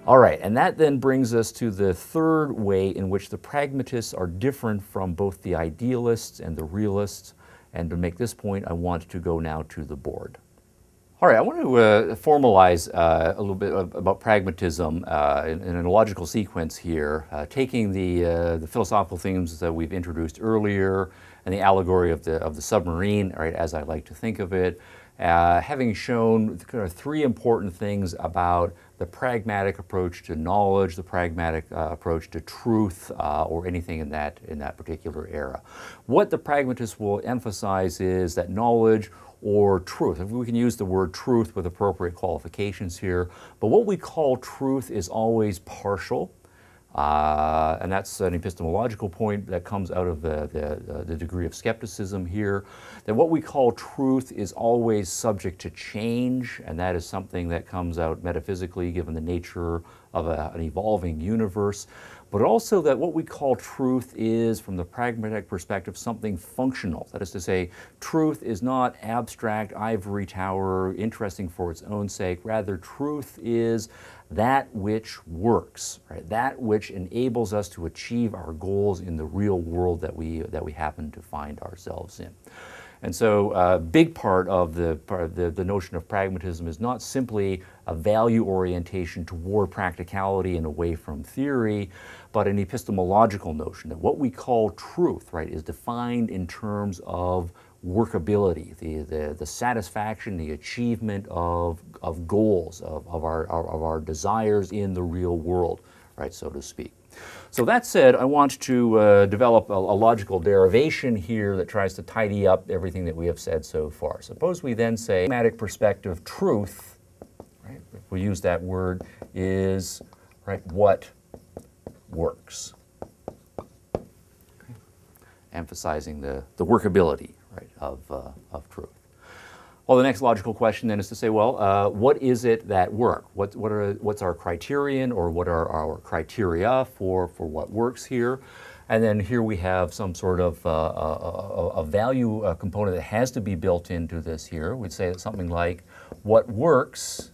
All right, and that then brings us to the third way in which the pragmatists are different from both the idealists and the realists. And to make this point, I want to go now to the board. All right, I want to formalize a little bit about pragmatism in a logical sequence here, taking the philosophical themes that we've introduced earlier and the allegory of the submarine, right, as I like to think of it, having shown kind of three important things about the pragmatic approach to knowledge, the pragmatic approach to truth, or anything in that particular era. What the pragmatists will emphasize is that knowledge or truth, if we can use the word truth with appropriate qualifications here, but what we call truth is always partial. And that's an epistemological point that comes out of the degree of skepticism here, that what we call truth is always subject to change, and that is something that comes out metaphysically given the nature of an evolving universe, but also that what we call truth is, from the pragmatic perspective, something functional. That is to say, truth is not abstract, ivory tower, interesting for its own sake. Rather, truth is that which works, right? That which enables us to achieve our goals in the real world that we happen to find ourselves in. And so a big part of the notion of pragmatism is not simply a value orientation toward practicality and away from theory, but an epistemological notion that what we call truth, right, is defined in terms of workability, the satisfaction, the achievement of goals, of our desires in the real world, right, so to speak. So that said, I want to develop a logical derivation here that tries to tidy up everything that we have said so far. Suppose we then say, pragmatic perspective truth, right, if we use that word, is, right, what works. Okay. Emphasizing the workability, right, of truth. Well, the next logical question then is to say, well, what is it that works? What's our criterion, or what are our criteria for what works here? And then here we have some sort of a value component that has to be built into this here. We'd say something like, what works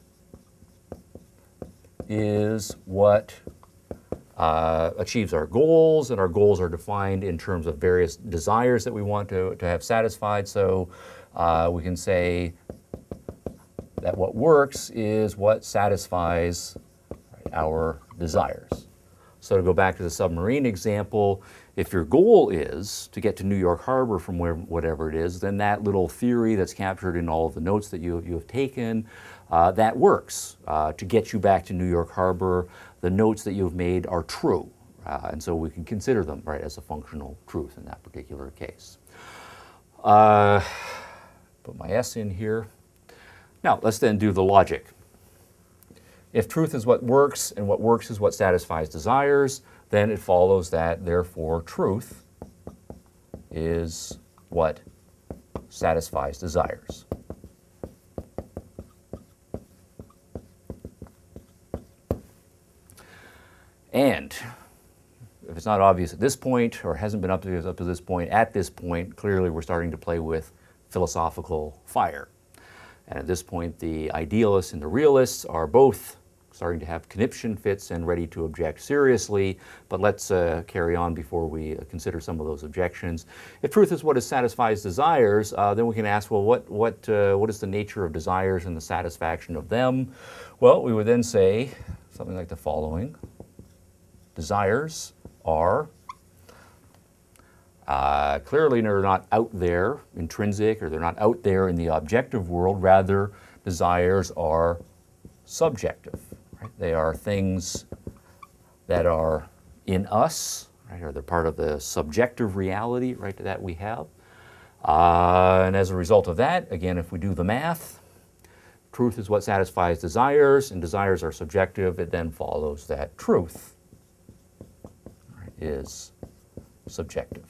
is what achieves our goals, and our goals are defined in terms of various desires that we want to have satisfied. So we can say that what works is what satisfies, right, our desires. So to go back to the submarine example, if your goal is to get to New York Harbor from whatever it is, then that little theory that's captured in all of the notes that you have taken, that works to get you back to New York Harbor. The notes that you've made are true, and so we can consider them, right, as a functional truth in that particular case. Put my S in here. Now, let's then do the logic. If truth is what works, and what works is what satisfies desires, then it follows that, therefore, truth is what satisfies desires. And if it's not obvious at this point, or hasn't been up to this point, at this point, clearly we're starting to play with philosophical fire. And at this point, the idealists and the realists are both starting to have conniption fits and ready to object seriously. But let's carry on before we consider some of those objections. If truth is what satisfies desires, then we can ask, well, what is the nature of desires and the satisfaction of them? Well, we would then say something like the following. Desires are clearly they're not out there, intrinsic, or they're not out there in the objective world. Rather, desires are subjective. Right? They are things that are in us, right? Or they're part of the subjective reality, right, that we have. And as a result of that, again, if we do the math, truth is what satisfies desires, and desires are subjective. It then follows that truth, right, is subjective.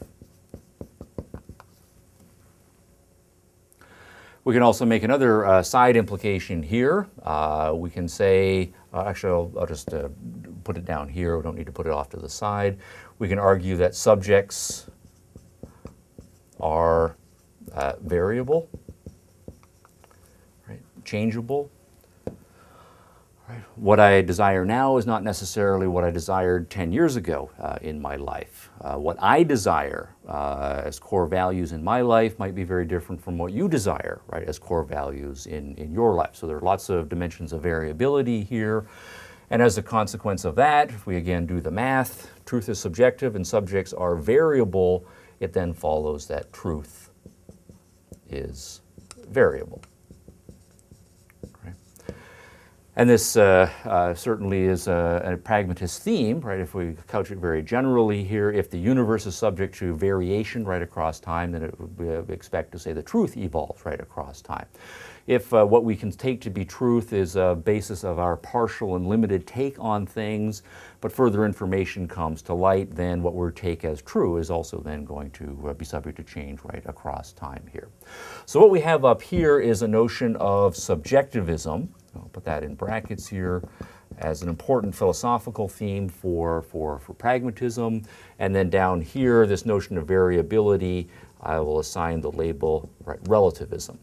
We can also make another side implication here. We can say, actually I'll just put it down here, we don't need to put it off to the side. We can argue that subjects are variable, right? Changeable. What I desire now is not necessarily what I desired 10 years ago in my life. What I desire as core values in my life might be very different from what you desire, right, as core values in your life. So there are lots of dimensions of variability here. And as a consequence of that, if we again do the math, truth is subjective and subjects are variable, it then follows that truth is variable. And this certainly is a pragmatist theme, right? If we couch it very generally here, if the universe is subject to variation right across time, then it would expect to say the truth evolves right across time. If what we can take to be truth is a basis of our partial and limited take on things, but further information comes to light, then what we take as true is also then going to be subject to change right across time here. So what we have up here is a notion of subjectivism. I'll put that in brackets here as an important philosophical theme for pragmatism. And then down here, this notion of variability, I will assign the label relativism.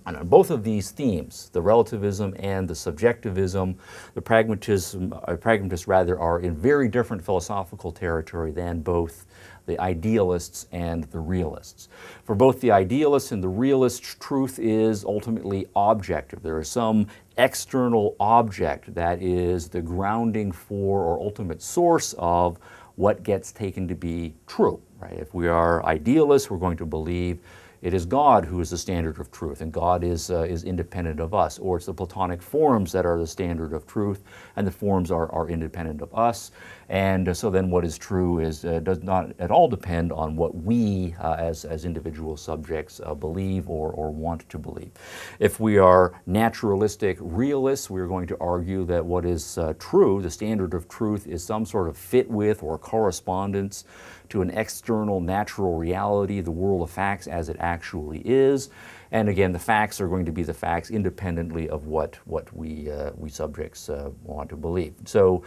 And on both of these themes, the relativism and the subjectivism, the pragmatists are in very different philosophical territory than both the idealists and the realists. For both the idealists and the realists, truth is ultimately objective. There is some external object that is the grounding for or ultimate source of what gets taken to be true, right? If we are idealists, we're going to believe it is God who is the standard of truth, and God is independent of us. Or it's the Platonic forms that are the standard of truth, and the forms are independent of us. And so then what is true does not at all depend on what we as individual subjects believe or want to believe. If we are naturalistic realists, we're going to argue that what is true, the standard of truth, is some sort of fit with or correspondence to an external natural reality, the world of facts as it actually is. And again, the facts are going to be the facts independently of what we subjects want to believe. So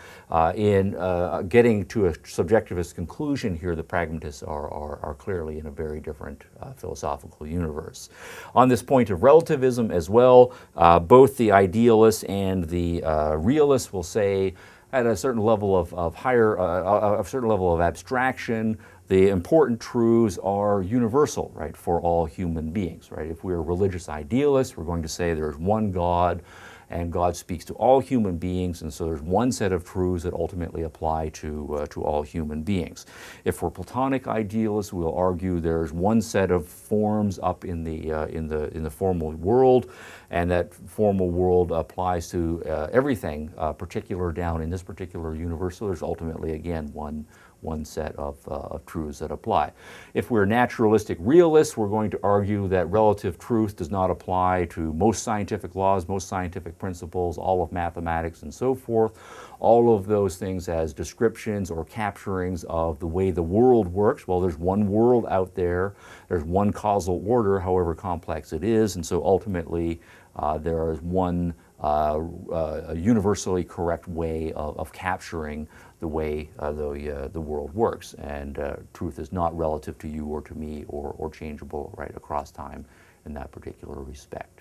in getting to a subjectivist conclusion here, the pragmatists are clearly in a very different philosophical universe. On this point of relativism as well, both the idealists and the realists will say at a certain level of a certain level of abstraction, the important truths are universal, right, for all human beings, right? If we're religious idealists, we're going to say there's one God, and God speaks to all human beings, and so there's one set of truths that ultimately apply to all human beings. If we're Platonic idealists, we'll argue there's one set of forms up in the formal world, and that formal world applies to everything particular down in this particular universe. So there's ultimately, again, one set of truths that apply. If we're naturalistic realists, we're going to argue that relative truth does not apply to most scientific laws, most scientific principles, all of mathematics and so forth. All of those things as descriptions or capturings of the way the world works. Well, there's one world out there, there's one causal order, however complex it is, and so ultimately there is one a universally correct way of capturing the way the world works, and truth is not relative to you or to me or changeable right across time in that particular respect.